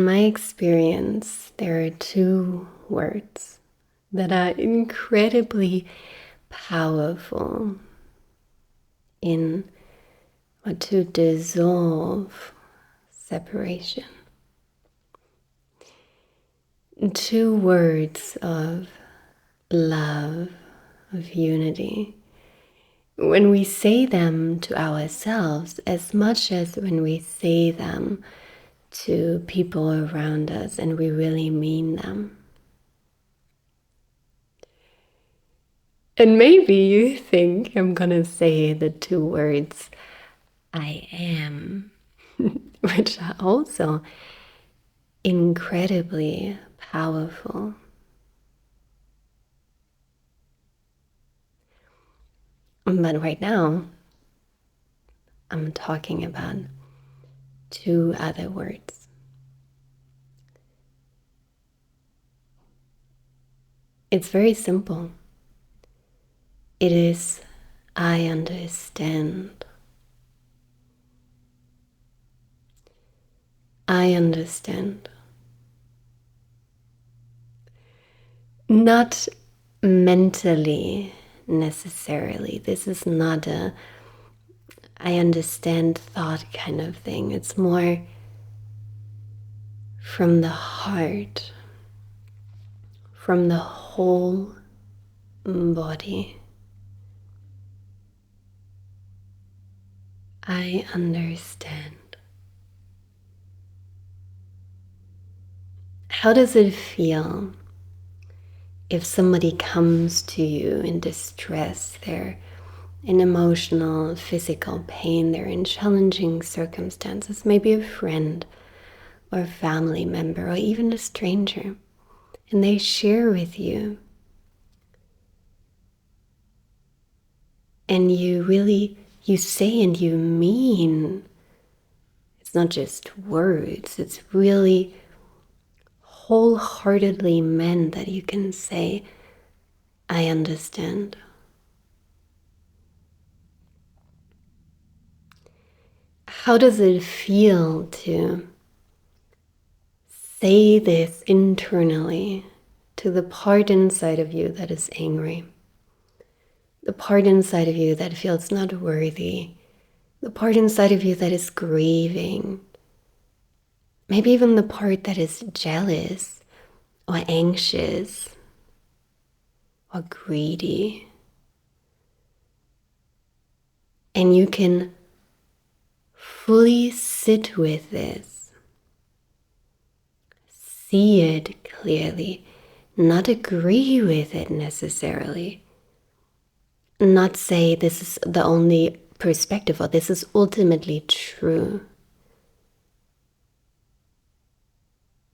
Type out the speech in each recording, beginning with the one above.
in my experience, there are two words that are incredibly powerful in or to dissolve separation. Two words of love, of unity. When we say them to ourselves, as much as when we say them to people around us and we really mean them. And maybe you think I'm gonna say the two words, I am, which are also incredibly powerful. But right now, I'm talking about two other words. It's very simple. It is, I understand. I understand. Not mentally necessarily. This is not a I understand thought kind of thing. It's more from the heart, from the whole body. I understand. How does it feel if somebody comes to you in distress? They're in emotional, physical pain, they're in challenging circumstances, maybe a friend or a family member or even a stranger, and they share with you. And you say and you mean, it's not just words, it's really wholeheartedly meant that you can say, I understand. How does it feel to say this internally to the part inside of you that is angry? The part inside of you that feels not worthy, the part inside of you that is grieving, maybe even the part that is jealous or anxious or greedy. And you can fully sit with this, see it clearly, not agree with it necessarily, not say this is the only perspective or this is ultimately true,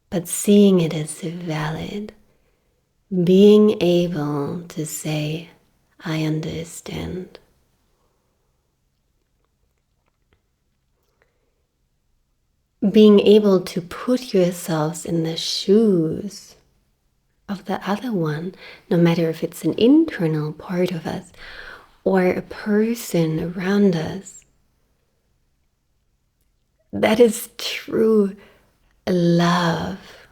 but seeing it as valid, being able to say, I understand. Being able to put yourselves in the shoes of the other one, no matter if it's an internal part of us or a person around us. That is true love.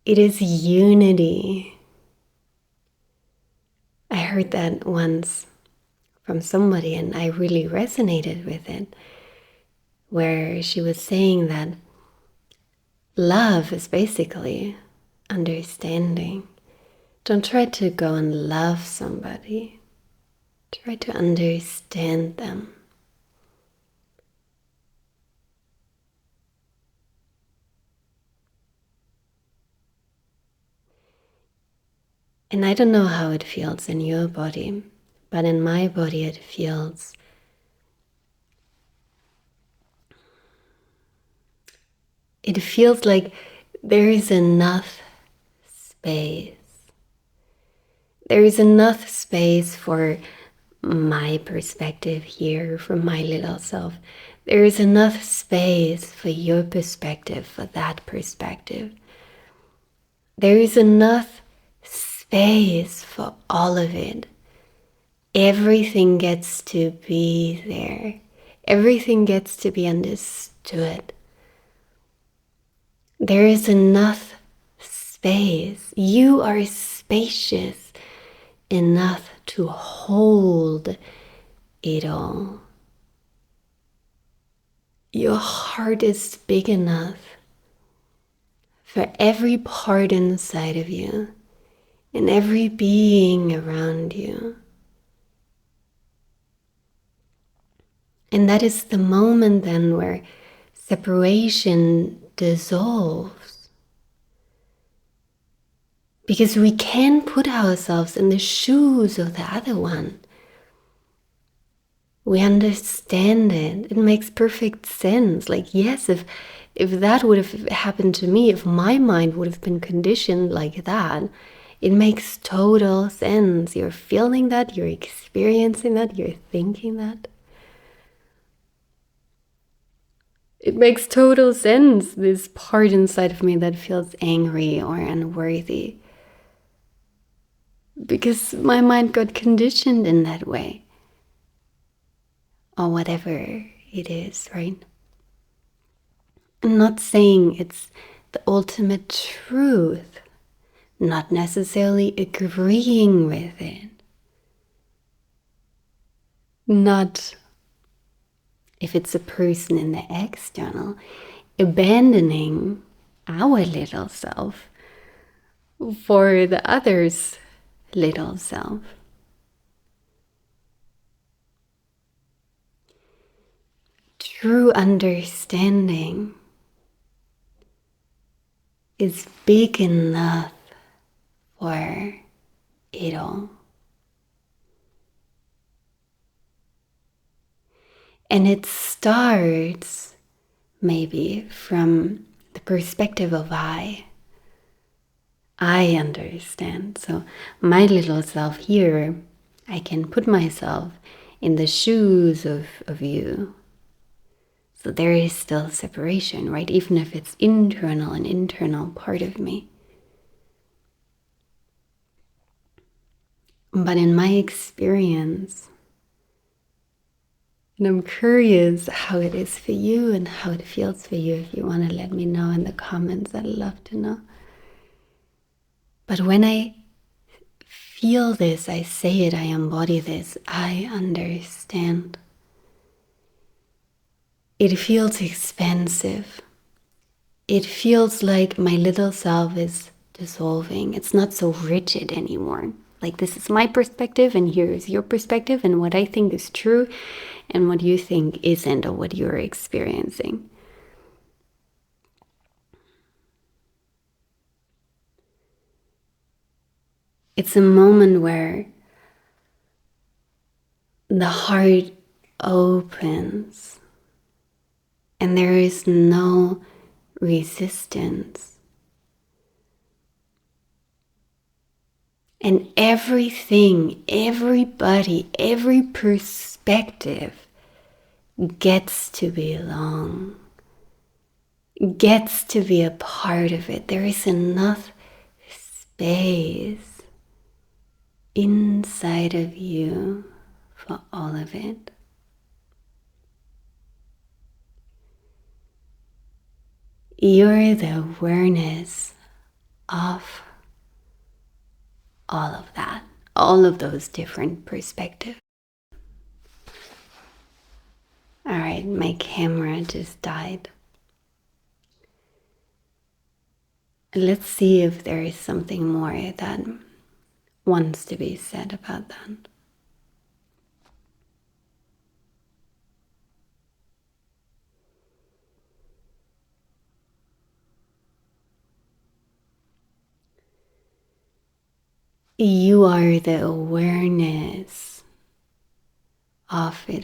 It is unity. I heard that once from somebody and I really resonated with it, where she was saying that love is basically understanding. Don't try to go and love somebody. Try to understand them. And I don't know how it feels in your body, but in my body it feels like there is enough space. There is enough space for my perspective here, for my little self. There is enough space for your perspective, for that perspective. There is enough space for all of it. Everything gets to be there. Everything gets to be understood. There is enough space. You are spacious enough to hold it all. Your heart is big enough for every part inside of you and every being around you. And that is the moment then where separation dissolves. Because we can put ourselves in the shoes of the other one. We understand it. It makes perfect sense. Like, yes, if that would have happened to me, if my mind would have been conditioned like that, it makes total sense. You're feeling that, you're experiencing that, you're thinking that. It makes total sense, this part inside of me that feels angry or unworthy. Because my mind got conditioned in that way. Or whatever it is, right? I'm not saying it's the ultimate truth, not necessarily agreeing with it. Not, if it's a person in the external, abandoning our little self for the other's little self. True understanding is big enough for it all. And it starts maybe from the perspective of I. I understand. So my little self here, I can put myself in the shoes of you. So there is still separation, right? Even if it's internal, an internal part of me. But in my experience, and I'm curious how it is for you and how it feels for you. If you want to let me know in the comments, I'd love to know. But when I feel this, I say it, I embody this, I understand. It feels expansive. It feels like my little self is dissolving. It's not so rigid anymore. Like, this is my perspective and here is your perspective and what I think is true and what you think isn't, or what you're experiencing. It's a moment where the heart opens and there is no resistance. And everything, everybody, every perspective gets to belong, gets to be a part of it. There is enough space inside of you for all of it. You're the awareness of all of that, all of those different perspectives. All right, my camera just died. Let's see if there is something more that wants to be said about that. You are the awareness of it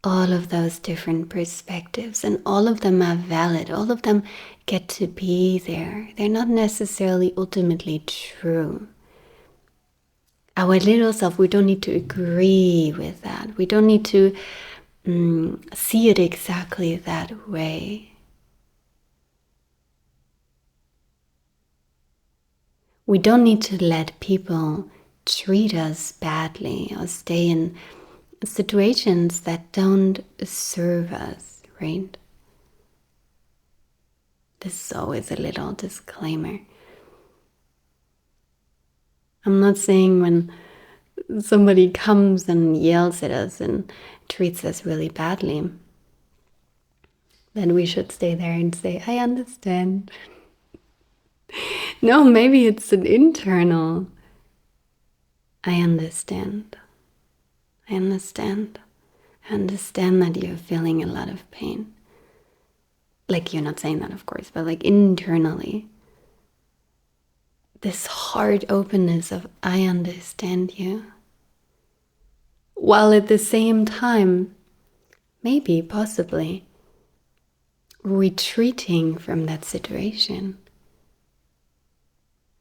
all of those different perspectives, and all of them are valid. All of them get to be there. They're not necessarily ultimately true. Our little self, we don't need to agree with that. We don't need to see it exactly that way. We don't need to let people treat us badly or stay in situations that don't serve us, right? This is always a little disclaimer. I'm not saying when somebody comes and yells at us and treats us really badly, then we should stay there and say, I understand. No, maybe it's an internal, I understand. I understand. I understand that you're feeling a lot of pain. Like, you're not saying that, of course, but like internally. This heart openness of, I understand you. While at the same time, maybe, possibly, retreating from that situation.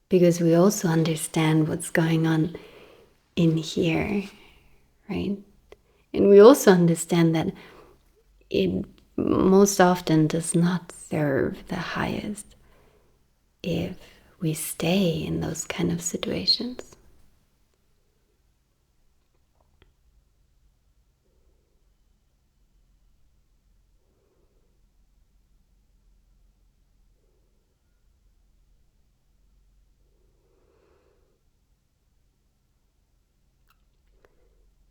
Because we also understand what's going on in here, right? And we also understand that it most often does not serve the highest if we stay in those kind of situations.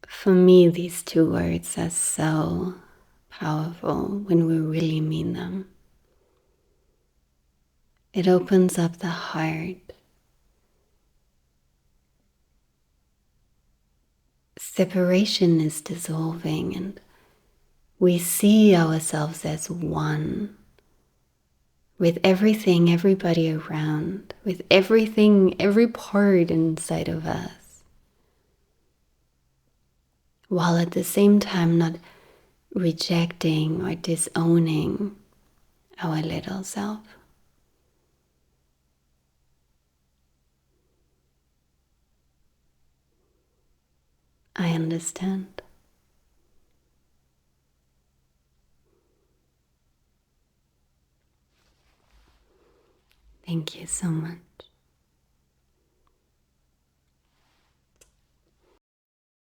For me, these two words are so powerful when we really mean them. It opens up the heart. Separation is dissolving, and we see ourselves as one with everything, everybody around, with everything, every part inside of us, while at the same time not rejecting or disowning our little self. I understand. Thank you so much.